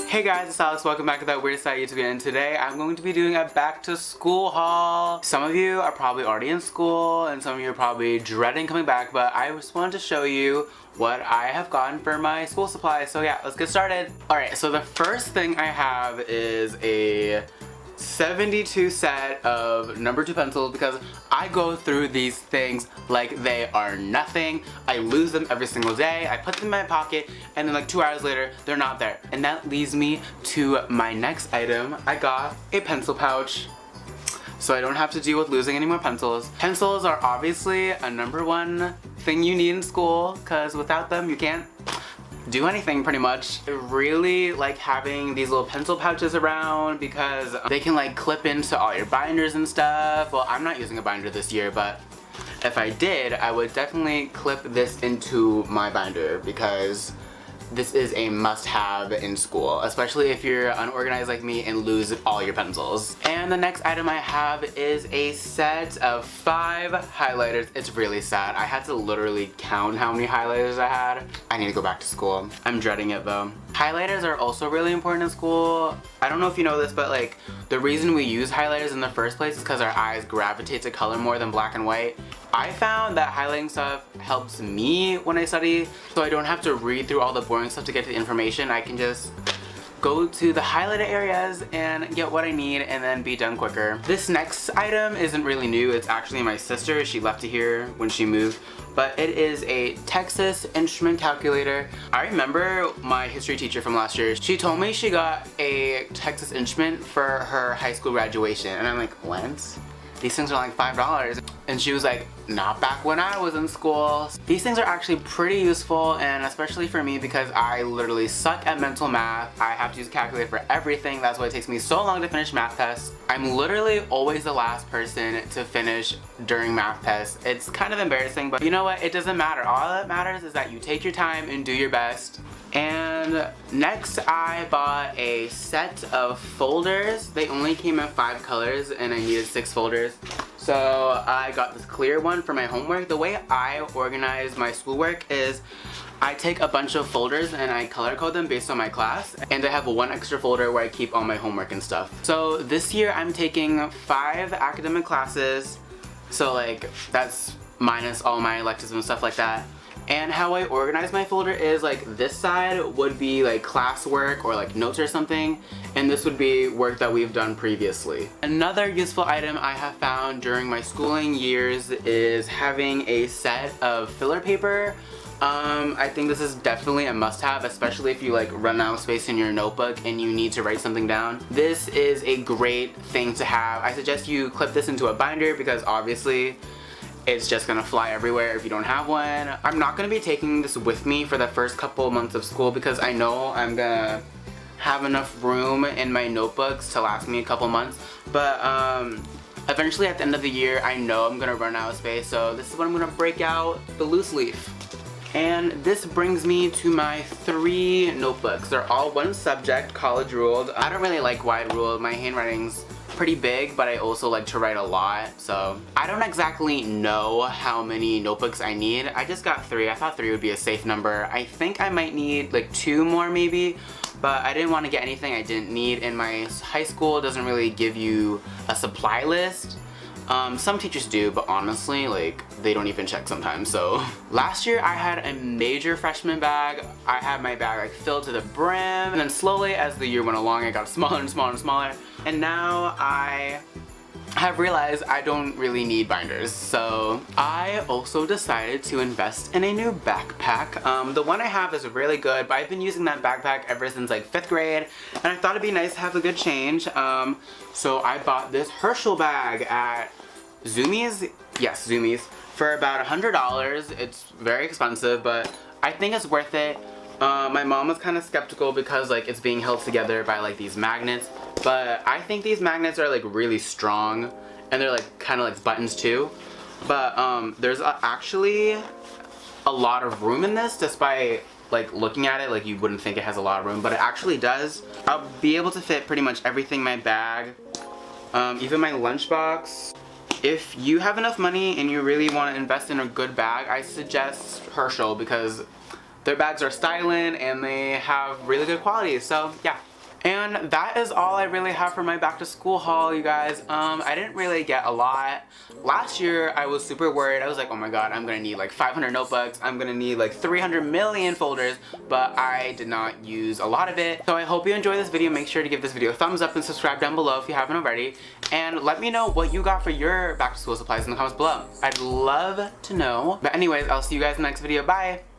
Hey guys, it's Alex. Welcome back to That Weird Side YouTube video, and today I'm going to be doing a back to school haul. Some of you are probably already in school and some of you are probably dreading coming back, but I just wanted to show you what I have gotten for my school supplies. So yeah, let's get started. Alright, so the first thing I have is a 72 set of number 2 pencils because I go through these things like they are nothing. I lose them every single day. I put them in my pocket and then like 2 hours later they're not there. And that leads me to my next item. I got a pencil pouch so I don't have to deal with losing any more pencils. Pencils are obviously a number 1 thing you need in school because without them you can't do anything pretty much. I really like having these little pencil pouches around because they can like clip into all your binders and stuff. Well, I'm not using a binder this year, but if I did, I would definitely clip this into my binder because this is a must-have in school, especially if you're unorganized like me and lose all your pencils. And the next item I have is a set of 5 highlighters. It's really sad. I had to literally count how many highlighters I had. I need to go back to school. I'm dreading it though. Highlighters are also really important in school. I don't know if you know this, but like the reason we use highlighters in the first place is because our eyes gravitate to color more than black and white. I found that highlighting stuff helps me when I study, so I don't have to read through all the boring stuff to get to the information. I can just go to the highlighted areas and get what I need and then be done quicker. This next item isn't really new. It's actually my sister. She left it here when she moved, but it is a Texas Instrument calculator. I remember my history teacher from last year. She told me she got a Texas Instrument for her high school graduation, and I'm like, when? These things are like $5. And she was like, not back when I was in school. These things are actually pretty useful, and especially for me because I literally suck at mental math. I have to use a calculator for everything. That's why it takes me so long to finish math tests. I'm literally always the last person to finish during math tests. It's kind of embarrassing, but you know what? It doesn't matter. All that matters is that you take your time and do your best. And next I bought a set of folders. They only came in 5 colors and I needed 6 folders. So I got this clear one for my homework. The way I organize my schoolwork is I take a bunch of folders and I color code them based on my class, and I have 1 extra folder where I keep all my homework and stuff. So this year I'm taking 5 academic classes, so like that's minus all my electives and stuff like that. And how I organize my folder is like this side would be like classwork or like notes or something, and this would be work that we've done previously. Another useful item I have found during my schooling years is having a set of filler paper. I think this is definitely a must-have, especially if you like run out of space in your notebook and you need to write something down. This is a great thing to have. I suggest you clip this into a binder because obviously it's just gonna fly everywhere if you don't have one. I'm not gonna be taking this with me for the first couple months of school because I know I'm gonna have enough room in my notebooks to last me a couple months. But eventually at the end of the year, I know I'm gonna run out of space, so this is when I'm gonna break out the loose leaf. And this brings me to my 3 notebooks. They're all 1 subject, college ruled. I don't really like wide ruled. My handwriting's pretty big, but I also like to write a lot, so I don't exactly know how many notebooks I need. I just got 3. I thought 3 would be a safe number. I think I might need like 2 more maybe, but I didn't want to get anything I didn't need. And my high school doesn't really give you a supply list. Some teachers do, but honestly, like, they don't even check sometimes, so. Last year, I had a major freshman bag. I had my bag, like, filled to the brim, and then slowly, as the year went along, it got smaller and smaller and smaller, and now I have realized I don't really need binders, so I also decided to invest in a new backpack. The one I have is really good, but I've been using that backpack ever since like 5th grade, and I thought it'd be nice to have a good change. So I bought this Herschel bag at Zumiez? Yes, Zumiez, for about $100. It's very expensive, but I think it's worth it. My mom was kind of skeptical because like it's being held together by like these magnets, but I think these magnets are like really strong, and they're like kind of like buttons too. But there's actually a lot of room in this, despite like looking at it like you wouldn't think it has a lot of room, but it actually does. I'll be able to fit pretty much everything in my bag, even my lunchbox. If you have enough money and you really want to invest in a good bag, I suggest Herschel because their bags are styling and they have really good quality. So yeah, And that is all I really have for my back to school haul, you guys. I didn't really get a lot. Last year I was super worried. I was like, oh my god, I'm gonna need like 500 notebooks, I'm gonna need like 300 million folders, but I did not use a lot of it. So I hope you enjoyed this video. Make sure to give this video a thumbs up and subscribe down below if you haven't already, and let me know what you got for your back to school supplies in the comments below. I'd love to know. But anyways, I'll see you guys in the next video. Bye!